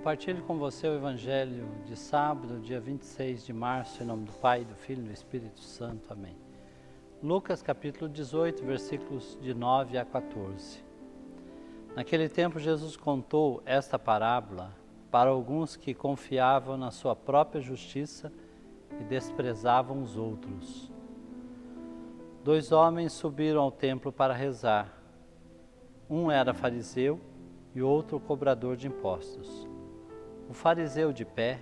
Compartilho com você o Evangelho de sábado, dia 26 de março, em nome do Pai, do Filho e do Espírito Santo. Amém. Lucas capítulo 18, versículos de 9 a 14. Naquele tempo Jesus contou esta parábola para alguns que confiavam na sua própria justiça e desprezavam os outros. 2 homens subiram ao templo para rezar. Um era fariseu e outro cobrador de impostos. O fariseu de pé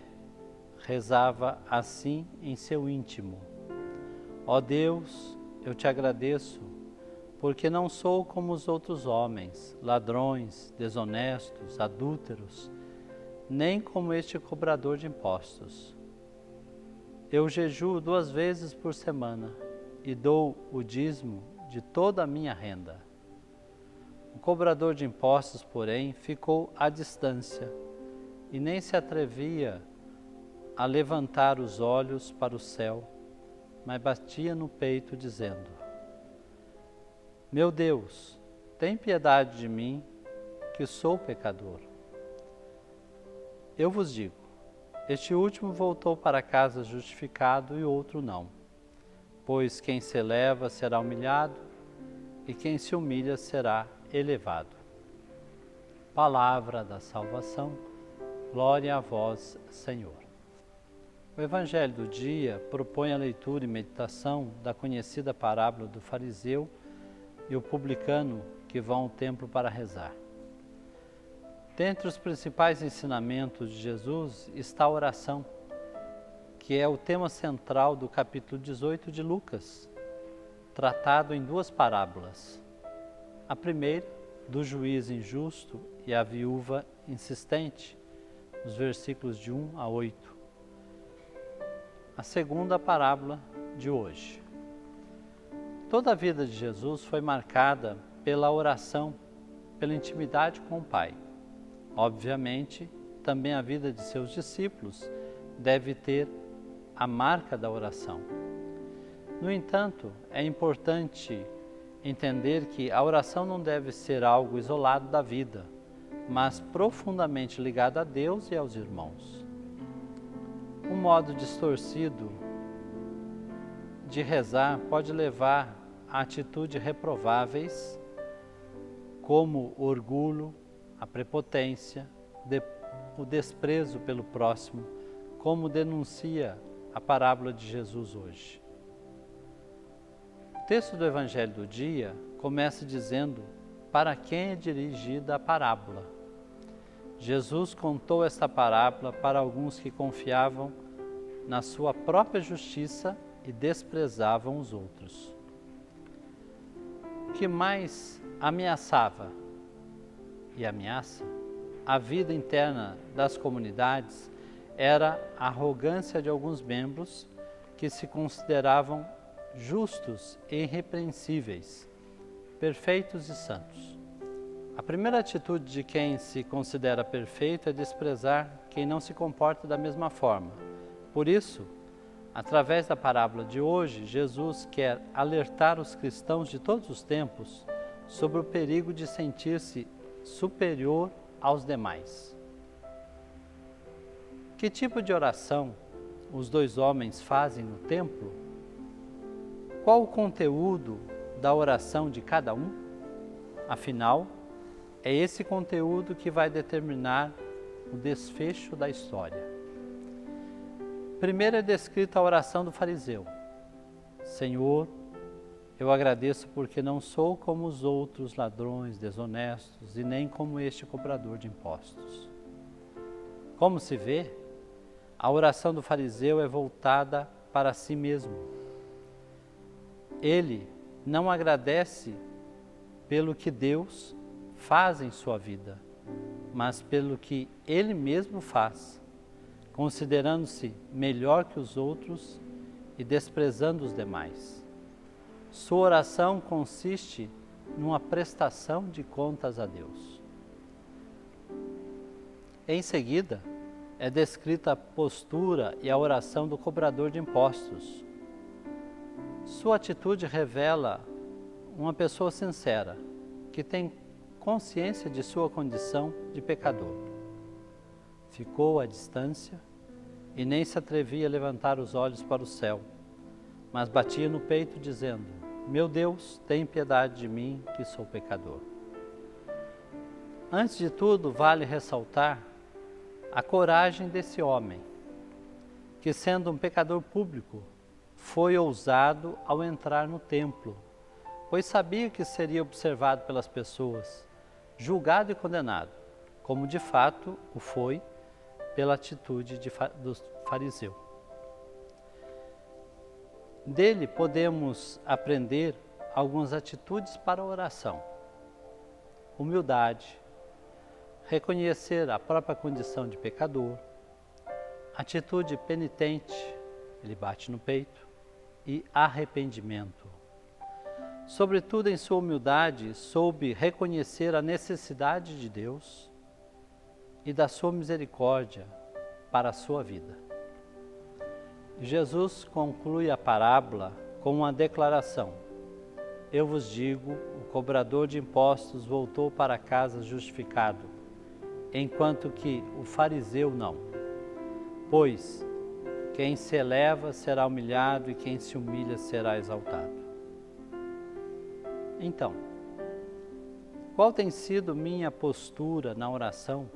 rezava assim em seu íntimo: Ó Deus, eu te agradeço, porque não sou como os outros homens, ladrões, desonestos, adúlteros, nem como este cobrador de impostos. Eu jejuo 2 vezes por semana e dou o dízimo de toda a minha renda. O cobrador de impostos, porém, ficou à distância e nem se atrevia a levantar os olhos para o céu, mas batia no peito, dizendo: Meu Deus, tem piedade de mim, que sou pecador. Eu vos digo, este último voltou para casa justificado e o outro não. Pois quem se eleva será humilhado, e quem se humilha será elevado. Palavra da salvação. Glória a vós, Senhor. O Evangelho do dia propõe a leitura e meditação da conhecida parábola do fariseu e o publicano que vão ao templo para rezar. Dentre os principais ensinamentos de Jesus está a oração, que é o tema central do capítulo 18 de Lucas, tratado em 2 parábolas. A primeira, do juiz injusto e a viúva insistente, os versículos de 1 a 8. A segunda parábola de hoje. Toda a vida de Jesus foi marcada pela oração, pela intimidade com o Pai. Obviamente, também a vida de seus discípulos deve ter a marca da oração. No entanto, é importante entender que a oração não deve ser algo isolado da vida, mas profundamente ligado a Deus e aos irmãos. Um modo distorcido de rezar pode levar a atitudes reprováveis, como o orgulho, a prepotência, o desprezo pelo próximo, como denuncia a parábola de Jesus hoje. O texto do Evangelho do dia começa dizendo para quem é dirigida a parábola. Jesus contou esta parábola para alguns que confiavam na sua própria justiça e desprezavam os outros. O que mais ameaçava e ameaça a vida interna das comunidades era a arrogância de alguns membros que se consideravam justos e irrepreensíveis, perfeitos e santos. A primeira atitude de quem se considera perfeito é desprezar quem não se comporta da mesma forma. Por isso, através da parábola de hoje, Jesus quer alertar os cristãos de todos os tempos sobre o perigo de sentir-se superior aos demais. Que tipo de oração os 2 homens fazem no templo? Qual o conteúdo da oração de cada um? Afinal, é esse conteúdo que vai determinar o desfecho da história. Primeiro é descrita a oração do fariseu. Senhor, eu agradeço porque não sou como os outros ladrões, desonestos, e nem como este cobrador de impostos. Como se vê, a oração do fariseu é voltada para si mesmo. Ele não agradece pelo que Deus faz em sua vida, mas pelo que ele mesmo faz, considerando-se melhor que os outros e desprezando os demais. Sua oração consiste numa prestação de contas a Deus. Em seguida, é descrita a postura e a oração do cobrador de impostos. Sua atitude revela uma pessoa sincera, que tem consciência de sua condição de pecador. Ficou à distância e nem se atrevia a levantar os olhos para o céu, mas batia no peito dizendo: Meu Deus, tem piedade de mim, que sou pecador. Antes de tudo, vale ressaltar a coragem desse homem, que sendo um pecador público, foi ousado ao entrar no templo, pois sabia que seria observado pelas pessoas, julgado e condenado, como de fato o foi pela atitude do fariseu. Dele podemos aprender algumas atitudes para a oração: humildade, reconhecer a própria condição de pecador, atitude penitente, ele bate no peito, e arrependimento. Sobretudo em sua humildade, soube reconhecer a necessidade de Deus e da sua misericórdia para a sua vida. Jesus conclui a parábola com uma declaração: Eu vos digo, o cobrador de impostos voltou para casa justificado, enquanto que o fariseu não. Pois quem se eleva será humilhado e quem se humilha será exaltado. Então, qual tem sido minha postura na oração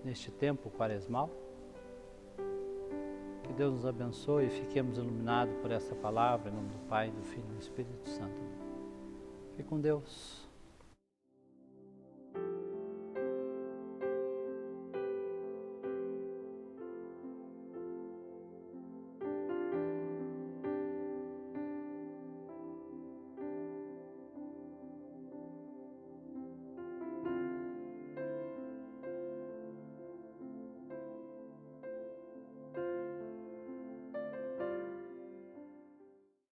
neste tempo quaresmal? Que Deus nos abençoe e fiquemos iluminados por essa palavra, em nome do Pai, do Filho e do Espírito Santo. Fique com Deus.